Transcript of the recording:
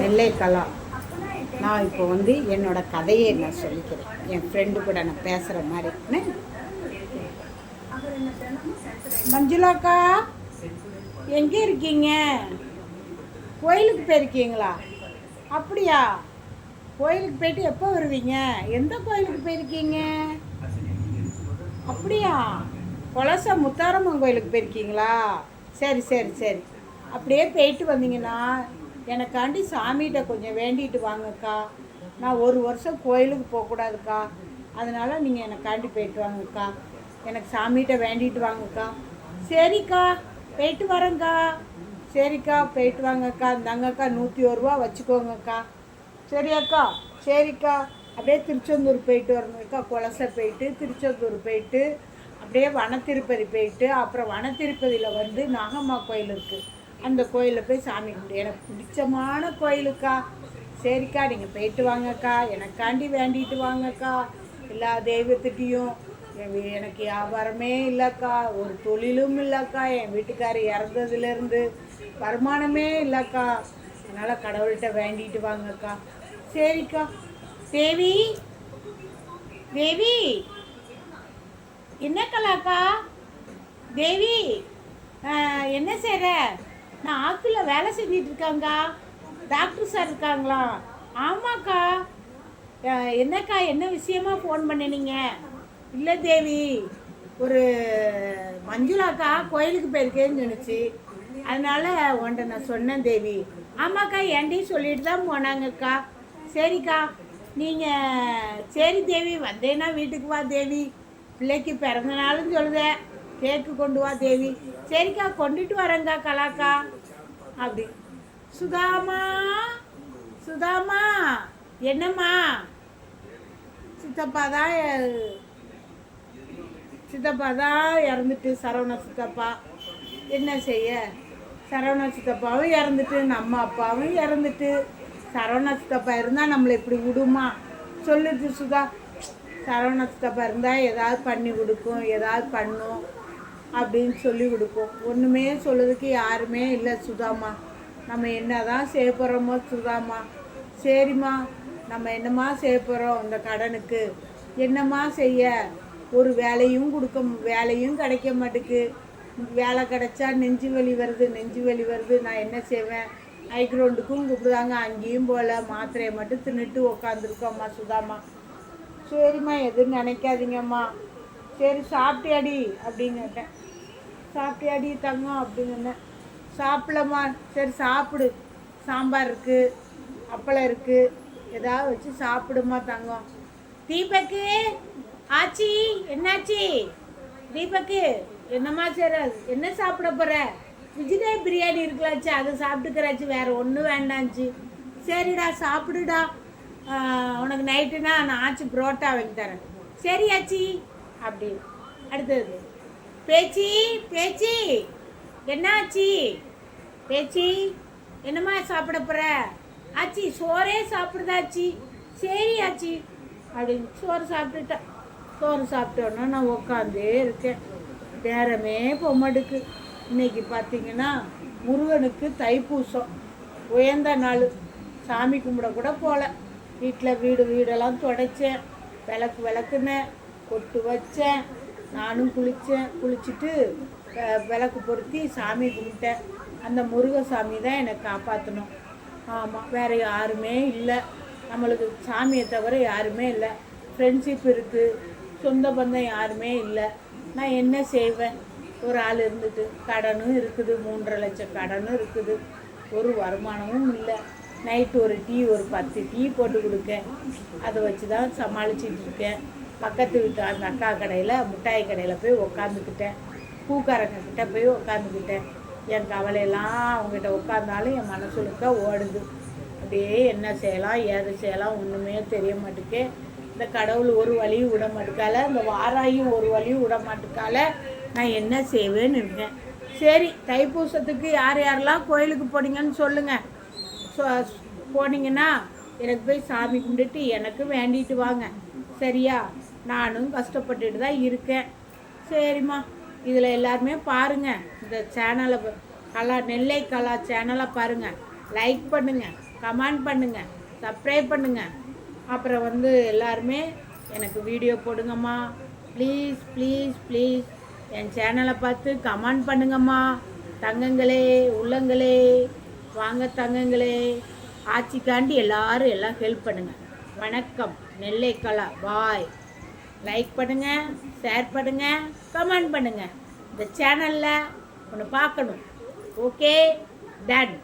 நெல்லை கலா. நான் இப்போ என்னோடய கதையை நான் சொல்லிக்கிறேன். என் ஃப்ரெண்டு கூட நான் பேசுகிற மாதிரி. மஞ்சுளாக்கா, எங்கே இருக்கீங்க? கோயிலுக்கு போயிருக்கீங்களா? அப்படியா? கோயிலுக்கு போயிட்டு எப்போ வருவீங்க? எந்த கோயிலுக்கு போயிருக்கீங்க? அப்படியா? கொலச முத்தாரம்மன் கோயிலுக்கு போயிருக்கீங்களா? சரி சரி சரி. அப்படியே போயிட்டு வந்தீங்கன்னா எனக்காண்டி சாமிகிட்ட கொஞ்சம் வேண்டிட்டு வாங்கக்கா. நான் ஒரு வருஷம் கோயிலுக்கு போகக்கூடாதுக்கா. அதனால் நீங்கள் எனக்காண்டி போயிட்டு வாங்கக்கா. எனக்கு சாமிகிட்ட வேண்டிட்டு வாங்கக்கா. சரிக்கா, போயிட்டு வரேங்க்கா. சரிக்கா, போயிட்டு வாங்கக்கா. இந்தாங்கக்கா 101 ரூபா வச்சுக்கோங்கக்கா. சரியாக்கா? சரிக்கா. அப்படியே திருச்செந்தூர் போயிட்டு வரணுக்கா. கொலசை போயிட்டு திருச்செந்தூர் போயிட்டு அப்படியே வனத்திருப்பதி போயிட்டு அப்புறம் வனத்திருப்பதியில் நாகம்மா கோயில் இருக்குது. அந்த கோயிலில் போய் சாமி கும்பிடு. எனக்கு பிடிச்சமான கோயிலுக்கா. சரிக்கா, நீங்கள் போயிட்டு வாங்கக்கா. எனக்காண்டி வேண்டிட்டு வாங்கக்கா. எல்லா தெய்வத்துட்டையும். எனக்கு வியாபாரமே இல்லைக்கா, ஒரு தொழிலும் இல்லைக்கா. என் வீட்டுக்காரர் இறந்ததுலேருந்து வருமானமே இல்லைக்கா. அதனால் கடவுள்கிட்ட வேண்டிட்டு வாங்கக்கா. சரிக்கா. தேவி, தேவி, என்ன கலாக்கா? தேவி, என்ன செய்கிற? நான் ஆற்றுல வேலை செஞ்சிட்ருக்காங்கக்கா. டாக்டர் சார் இருக்காங்களா? ஆமாக்கா. என்னக்கா, என்ன விஷயமா ஃபோன் பண்ணினீங்க? இல்லை தேவி, ஒரு மஞ்சுளாக்கா கோயிலுக்கு போயிருக்கேன்னு சொன்னிச்சு. அதனால் உன்ட்ட நான் சொன்னேன் தேவி. ஆமாக்கா, என்கிட்டையும் சொல்லிட்டு தான் போனாங்கக்கா. சரிக்கா, நீங்கள் சரி தேவி, வந்தேன்னா வீட்டுக்கு வா தேவி. பிள்ளைக்கு பிறந்தநாளும் சொல்லுதேன், கேக்கு கொண்டு வா தேவி. சரிக்கா, கொண்டுட்டு வரேங்க்கா கலாக்கா. அப்படி. சுதாமா, சுதாமா, என்னம்மா? சித்தப்பா தான் இறந்துட்டு, சரவண சித்தப்பா. என்ன செய்ய, சரவண சித்தப்பாவும் இறந்துட்டு, நம்ம அப்பாவும் இறந்துட்டு. சரவண சித்தப்பா இருந்தால் நம்மளை இப்படி விடுமா? சொல்லுது சுதா. சரவண சித்தப்பா இருந்தால் ஏதாவது பண்ணி கொடுக்கும், ஏதாவது பண்ணும் அப்படின்னு சொல்லி கொடுக்கும். ஒன்றுமே சொல்லுறதுக்கு யாருமே இல்லை சுதாம்மா. நம்ம என்ன தான் செய்ய போகிறோமோ சுதாம்மா. சரிம்மா, நம்ம என்னம்மா செய்ய போகிறோம் இந்த கடனுக்கு? என்னம்மா செய்ய? ஒரு வேலையும் கிடைக்க மாட்டுக்கு. வேலை கிடைச்சா நெஞ்சு வலி வருது. நான் என்ன செய்வேன்? ஹைக்ரௌண்டுக்கும் கூப்பிடுவாங்க, அங்கேயும் போல். மாத்திரையை மட்டும் தின்னுட்டு உக்காந்துருக்கோம்மா சுதாம்மா. சரிம்மா, எதுவும் நினைக்காதீங்கம்மா. சரி, சாப்பிட்டியாடி அப்படின்னு கேட்டேன். சாப்பிட்டியாடி தங்கம் அப்படின்னு. சாப்பிடலம்மா. சரி சாப்பிடு, சாம்பார் இருக்குது, அப்பளம் இருக்குது, ஏதாவது வச்சு சாப்பிடுமா தங்கம். தீபக்கு, ஆச்சி, என்னாச்சி? தீபக்கு, என்னம்மா சரி, என்ன சாப்பிட போகிற? வெஜிடேரியன் பிரியாணி இருக்கலாச்சு, அதை சாப்பிட்டுக்கிறாச்சு, வேறு ஒன்றும் வேண்டாச்சு. சரிடா, சாப்பிடுடா. உனக்கு நைட்டுனா நான் ஆச்சி புரோட்டா வாங்கி தரேன். சரி ஆச்சி அப்படின்னு. அடுத்தது பேச்சி, பேச்சி, என்ன ஆச்சி? பேச்சி, என்னம்மா சாப்பிட போகிற? ஆச்சி, சோறே சாப்பிடுதாச்சி. சரி ஆச்சி அப்படின்னு சோறு சாப்பிட்டுட்டேன். சோறு சாப்பிட்டோன்னா நான் உக்காந்தே இருக்கேன். நேரமே பொம்மடுக்கு. இன்னைக்கு பார்த்தீங்கன்னா முருகனுக்கு தைப்பூசம், உயர்ந்த நாள். சாமி கும்பிட கூட போகல. வீட்டில் வீடெல்லாம் துடைச்சேன், விளக்குனேன், கொட்டு வச்சேன். நானும் குளிச்சுட்டு விளக்கு பொருத்தி சாமி கும்பிட்டேன். அந்த முருகசாமி தான் என்னை காப்பாற்றணும். ஆமாம், வேறு யாருமே இல்லை. நம்மளுக்கு சாமியை தவிர யாருமே இல்லை. ஃப்ரெண்ட்ஷிப் இருக்குது, சொந்த பந்தம் யாருமே இல்லை. நான் என்ன செய்வேன்? ஒரு ஆள் இருந்துட்டு, கடனும் இருக்குது, 3.5 லட்சம் கடனும் இருக்குது, ஒரு வருமானமும் இல்லை. நைட்டு ஒரு 10 டீ போட்டு கொடுக்கேன். அதை வச்சு தான் சமாளிச்சிட்டு இருக்கேன். பக்கத்து வீட்டு அந்த அக்கா கடையில், மிட்டாய் கடையில் போய் உக்காந்துக்கிட்டேன். பூக்காரங்கிட்ட போய் உக்காந்துக்கிட்டேன். என் கவலையெல்லாம் அவங்ககிட்ட உட்காந்தாலும் என் மனசுலுக்க ஓடுது. அப்படியே என்ன செய்யலாம், ஏது செய்யலாம் ஒன்றுமே தெரிய மாட்டேக்கே. இந்த கடவுள் ஒரு வழியும் விட மாட்டுக்கால, இந்த வாராயும் ஒரு வழியும் விட மாட்டுக்கால. நான் என்ன செய்வேன்னு இருக்கேன். சரி, தைப்பூசத்துக்கு யாரெல்லாம் கோயிலுக்கு போனீங்கன்னு சொல்லுங்கள். போனீங்கன்னா எனக்கு போய் சாமி கும்பிட்டுட்டு எனக்கு வேண்டிட்டு வாங்க. சரியா? நானும் கஷ்டப்பட்டுட்டு தான் இருக்கேன். சரிம்மா, இதில் எல்லாருமே பாருங்கள். இந்த சேனலை நெல்லை கலா சேனலை பாருங்கள், லைக் பண்ணுங்கள், கமெண்ட் பண்ணுங்கள், சப்ஸ்கிரைப் பண்ணுங்கள். அப்புறம் வந்து எல்லாருமே எனக்கு வீடியோ போடுங்கம்மா. ப்ளீஸ் ப்ளீஸ் ப்ளீஸ் என் சேனலை பார்த்து கமெண்ட் பண்ணுங்கம்மா. தங்கங்களே, உள்ளங்களே, வாங்க தங்கங்களே. ஆட்சிக்காண்டி எல்லாரும் எல்லாம் ஹெல்ப் பண்ணுங்கள். வணக்கம். நெல்லை கலா. பாய். லைக் பண்ணுங்கள், ஷேர் பண்ணுங்கள், கமெண்ட் பண்ணுங்கள். இந்த சேனலில் ஒன்று பார்க்கணும். Okay done.